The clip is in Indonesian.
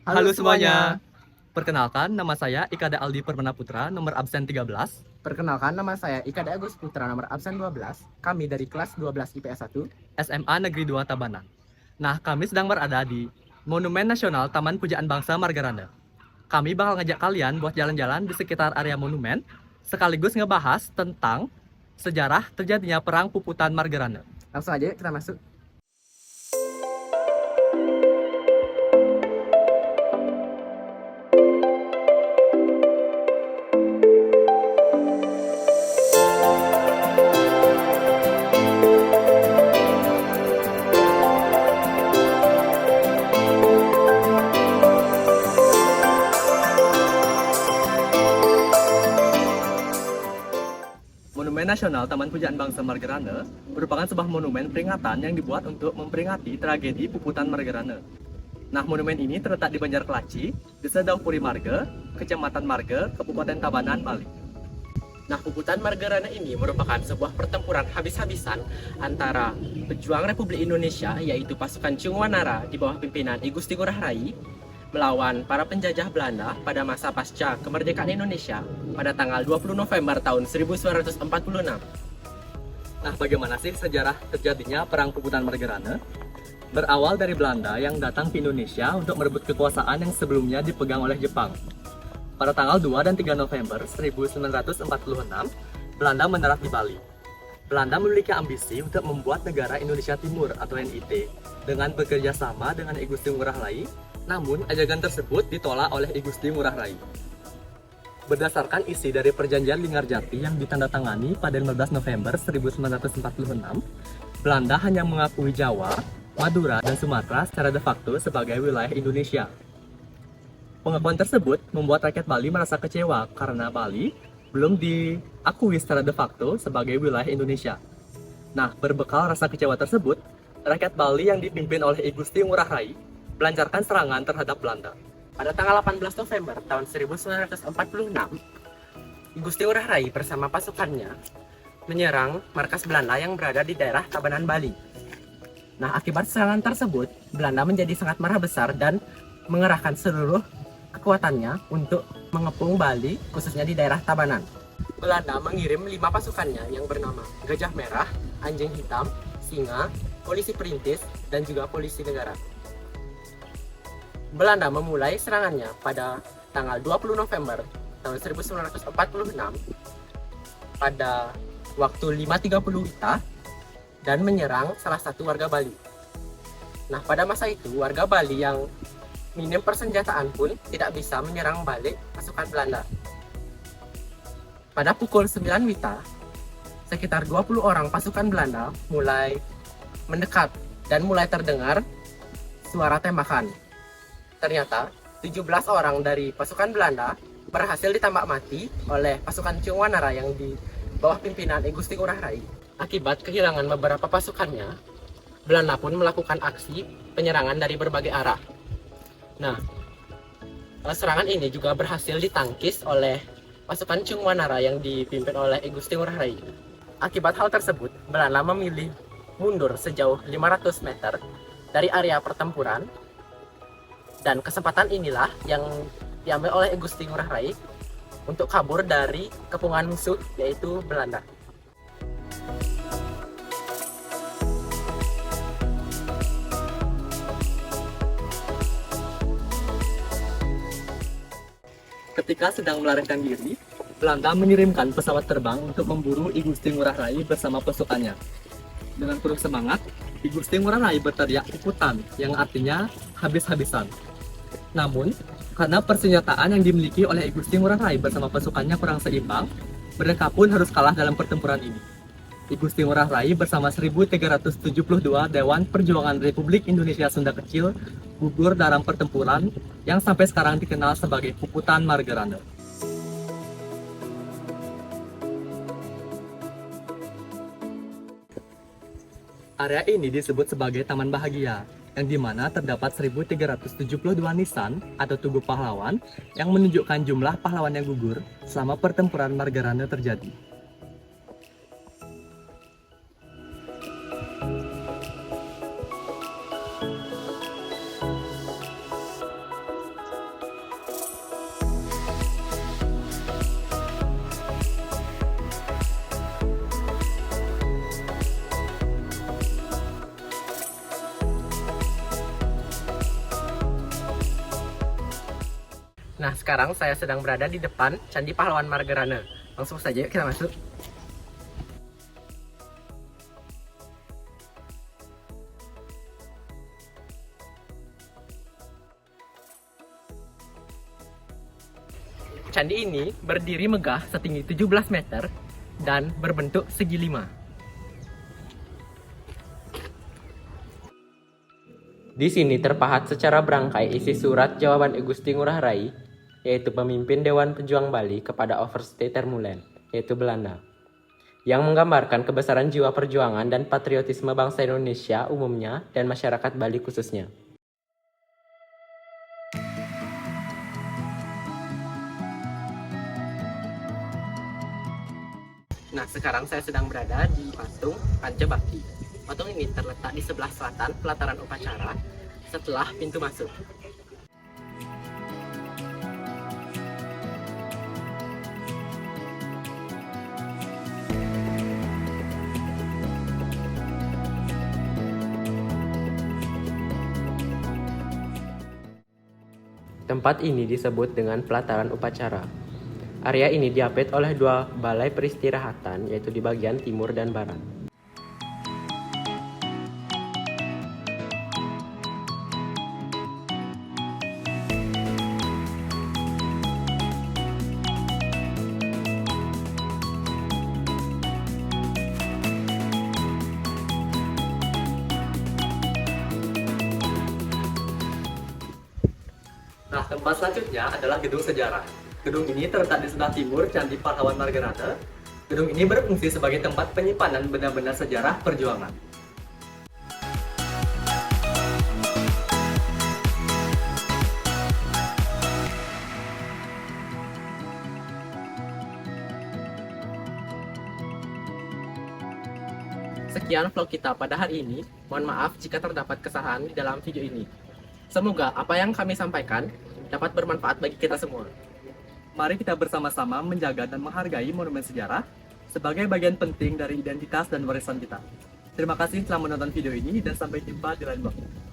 Halo semuanya. Perkenalkan, nama saya Ikada Aldi Permana Putra, nomor absen 13. Perkenalkan, nama saya Ikada Agus Putra, nomor absen 12. Kami dari kelas 12 IPS 1. SMA Negeri 2 Tabanan. Nah, kami sedang berada di Monumen Nasional Taman Pujaan Bangsa Margarana. Kami bakal ngajak kalian buat jalan-jalan di sekitar area monumen, sekaligus ngebahas tentang sejarah terjadinya Perang Puputan Margarana. Langsung aja kita masuk. Monumen Nasional Taman Pujaan Bangsa Margarana merupakan sebuah monumen peringatan yang dibuat untuk memperingati tragedi Puputan Margarana. Nah, monumen ini terletak di Banjarkelaci, Desa Daupuri Marga, Kecamatan Marga, Kabupaten Tabanan, Bali. Nah, Puputan Margarana ini merupakan sebuah pertempuran habis-habisan antara pejuang Republik Indonesia, yaitu pasukan Cungwanara di bawah pimpinan I Gusti Ngurah Rai, melawan para penjajah Belanda pada masa pasca kemerdekaan Indonesia pada tanggal 20 November tahun 1946. Nah, bagaimana sih sejarah terjadinya Perang Puputan Margarana? Berawal dari Belanda yang datang ke Indonesia untuk merebut kekuasaan yang sebelumnya dipegang oleh Jepang. Pada tanggal 2 dan 3 November 1946, Belanda mendarat di Bali. Belanda memiliki ambisi untuk membuat negara Indonesia Timur atau NIT dengan bekerja sama dengan I Gusti Ngurah Rai, namun ajakan tersebut ditolak oleh I Gusti Ngurah Rai. Berdasarkan isi dari Perjanjian Linggarjati yang ditandatangani pada 15 November 1946, Belanda hanya mengakui Jawa, Madura, dan Sumatera secara de facto sebagai wilayah Indonesia. Pengakuan tersebut membuat rakyat Bali merasa kecewa karena Bali belum diakui secara de facto sebagai wilayah Indonesia. Nah, berbekal rasa kecewa tersebut, rakyat Bali yang dipimpin oleh I Gusti Ngurah Rai melancarkan serangan terhadap Belanda. Pada tanggal 18 November tahun 1946, I Gusti Ngurah Rai bersama pasukannya menyerang markas Belanda yang berada di daerah Tabanan, Bali. Nah, akibat serangan tersebut, Belanda menjadi sangat marah besar dan mengerahkan seluruh kekuatannya untuk mengepung Bali, khususnya di daerah Tabanan. Belanda mengirim 5 pasukannya yang bernama Gajah Merah, Anjing Hitam, Singa, Polisi Perintis, dan juga Polisi Negara. Belanda memulai serangannya pada tanggal 20 November tahun 1946 pada waktu 5.30 WITA dan menyerang salah satu warga Bali. Nah, pada masa itu warga Bali yang minim persenjataan pun tidak bisa menyerang balik pasukan Belanda. Pada pukul 9 WITA, sekitar 20 orang pasukan Belanda mulai mendekat dan mulai terdengar suara tembakan. Ternyata 17 orang dari pasukan Belanda berhasil ditembak mati oleh pasukan Cungwanara yang di bawah pimpinan I Gusti Ngurah Rai. Akibat kehilangan beberapa pasukannya, Belanda pun melakukan aksi penyerangan dari berbagai arah. Nah, serangan ini juga berhasil ditangkis oleh pasukan Cungwanara yang dipimpin oleh I Gusti Ngurah Rai. Akibat hal tersebut, Belanda memilih mundur sejauh 500 meter dari area pertempuran. Dan kesempatan inilah yang diambil oleh I Gusti Ngurah Rai untuk kabur dari kepungan musuh, yaitu Belanda. Ketika sedang melarikan diri, Belanda mengirimkan pesawat terbang untuk memburu I Gusti Ngurah Rai bersama pasukannya. Dengan penuh semangat, I Gusti Ngurah Rai berteriak puputan, yang artinya habis-habisan. Namun, karena persenjataan yang dimiliki oleh I Gusti Ngurah Rai bersama pasukannya kurang seimbang, mereka pun harus kalah dalam pertempuran ini. I Gusti Ngurah Rai bersama 1372 Dewan Perjuangan Republik Indonesia Sunda Kecil gugur dalam pertempuran yang sampai sekarang dikenal sebagai Puputan Margarana. Area ini disebut sebagai Taman Bahagia, yang dimana terdapat 1372 nisan atau tugu pahlawan yang menunjukkan jumlah pahlawan yang gugur selama pertempuran Margarana terjadi. Nah, sekarang saya sedang berada di depan Candi Pahlawan Margarana. Langsung saja yuk kita masuk. Candi ini berdiri megah setinggi 17 meter dan berbentuk segi 5. Di sini terpahat secara berangkai isi surat jawaban I Gusti Ngurah Rai, yaitu pemimpin Dewan Pejuang Bali kepada Overste Termulen, yaitu Belanda, yang menggambarkan kebesaran jiwa perjuangan dan patriotisme bangsa Indonesia umumnya dan masyarakat Bali khususnya. Nah, sekarang saya sedang berada di patung Pancabakti. Patung ini terletak di sebelah selatan pelataran upacara setelah pintu masuk. Tempat ini disebut dengan pelataran upacara. Area ini diapit oleh dua balai peristirahatan, yaitu di bagian timur dan barat. Nah, tempat selanjutnya adalah gedung sejarah. Gedung ini terletak di sebelah timur Candi Pahlawan Margarata. Gedung ini berfungsi sebagai tempat penyimpanan benda-benda sejarah perjuangan. Sekian vlog kita pada hari ini. Mohon maaf jika terdapat kesalahan di dalam video ini. Semoga apa yang kami sampaikan dapat bermanfaat bagi kita semua. Mari kita bersama-sama menjaga dan menghargai monumen sejarah sebagai bagian penting dari identitas dan warisan kita. Terima kasih telah menonton video ini dan sampai jumpa di lain waktu.